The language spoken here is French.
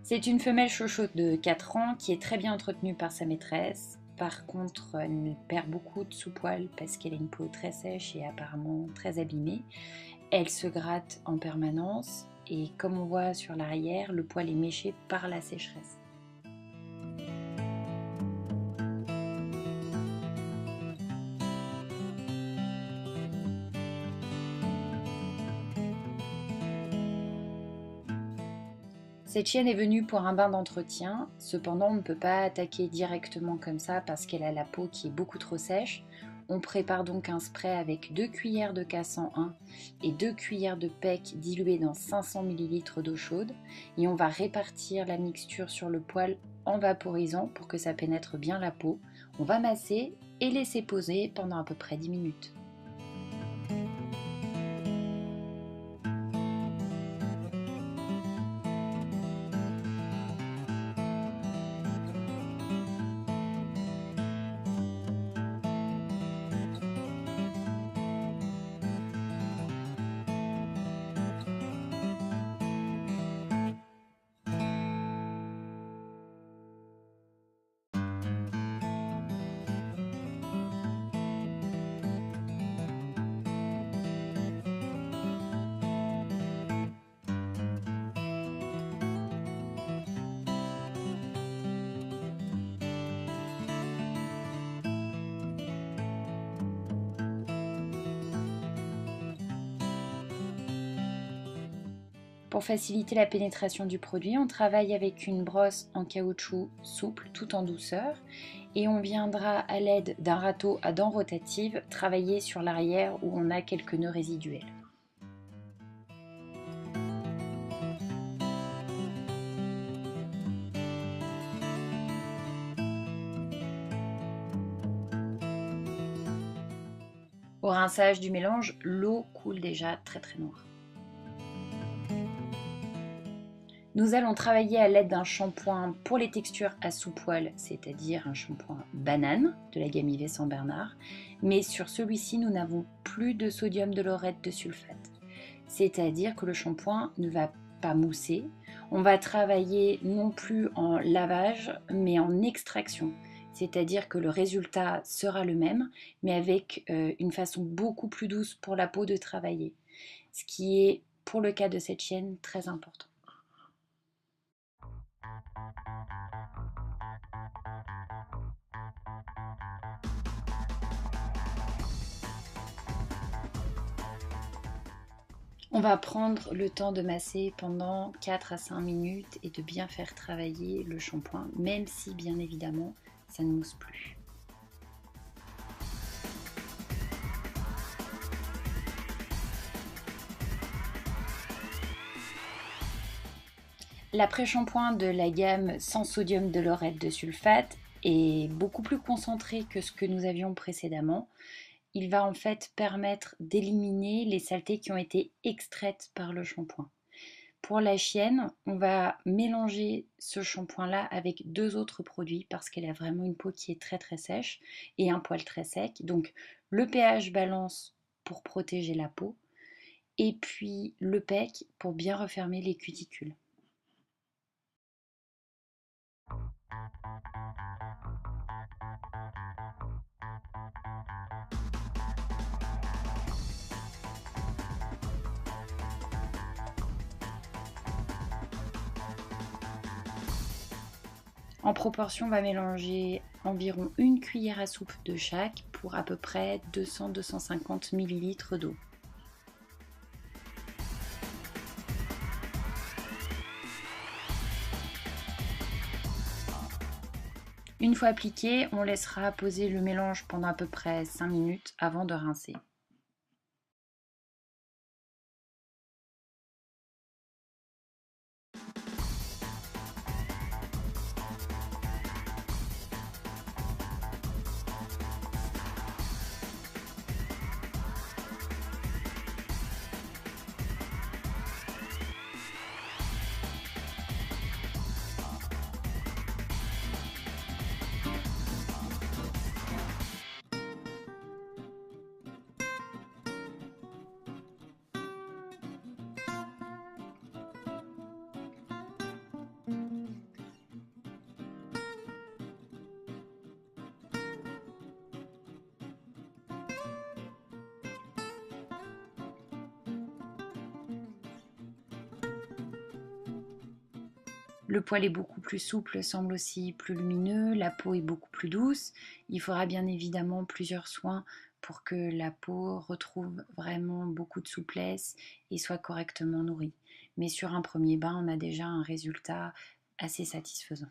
C'est une femelle chochotte de 4 ans qui est très bien entretenue par sa maîtresse. Par contre, elle perd beaucoup de sous-poil parce qu'elle a une peau très sèche et apparemment très abîmée. Elle se gratte en permanence et comme on voit sur l'arrière, le poil est méché par la sécheresse. Cette chienne est venue pour un bain d'entretien, cependant on ne peut pas attaquer directement comme ça parce qu'elle a la peau qui est beaucoup trop sèche. On prépare donc un spray avec 2 cuillères de K101 et 2 cuillères de PEC diluées dans 500 ml d'eau chaude et on va répartir la mixture sur le poil en vaporisant pour que ça pénètre bien la peau. On va masser et laisser poser pendant à peu près 10 minutes. Pour faciliter la pénétration du produit, on travaille avec une brosse en caoutchouc souple tout en douceur et on viendra à l'aide d'un râteau à dents rotatives travailler sur l'arrière où on a quelques nœuds résiduels. Au rinçage du mélange, l'eau coule déjà très noire. Nous allons travailler à l'aide d'un shampoing pour les textures à sous-poil, c'est-à-dire un shampoing banane de la gamme Yves Saint Bernard, mais sur celui-ci nous n'avons plus de sodium de laurette de sulfate, c'est-à-dire que le shampoing ne va pas mousser. On va travailler non plus en lavage mais en extraction, c'est-à-dire que le résultat sera le même mais avec une façon beaucoup plus douce pour la peau de travailler, ce qui est pour le cas de cette chienne très important. On va prendre le temps de masser pendant 4 à 5 minutes et de bien faire travailler le shampoing, même si bien évidemment ça ne mousse plus. L'après-shampoing de la gamme sans sodium de laurette de sulfate est beaucoup plus concentré que ce que nous avions précédemment. Il va en fait permettre d'éliminer les saletés qui ont été extraites par le shampoing. Pour la chienne, on va mélanger ce shampoing-là avec 2 autres produits parce qu'elle a vraiment une peau qui est très sèche et un poil très sec. Donc le pH balance pour protéger la peau et puis le PEC pour bien refermer les cuticules. En proportion, on va mélanger environ 1 cuillère à soupe de chaque pour à peu près 200-250 ml d'eau. Une fois appliqué, on laissera poser le mélange pendant à peu près 5 minutes avant de rincer. Le poil est beaucoup plus souple, semble aussi plus lumineux, la peau est beaucoup plus douce. Il faudra bien évidemment plusieurs soins pour que la peau retrouve vraiment beaucoup de souplesse et soit correctement nourrie. Mais sur un premier bain, on a déjà un résultat assez satisfaisant.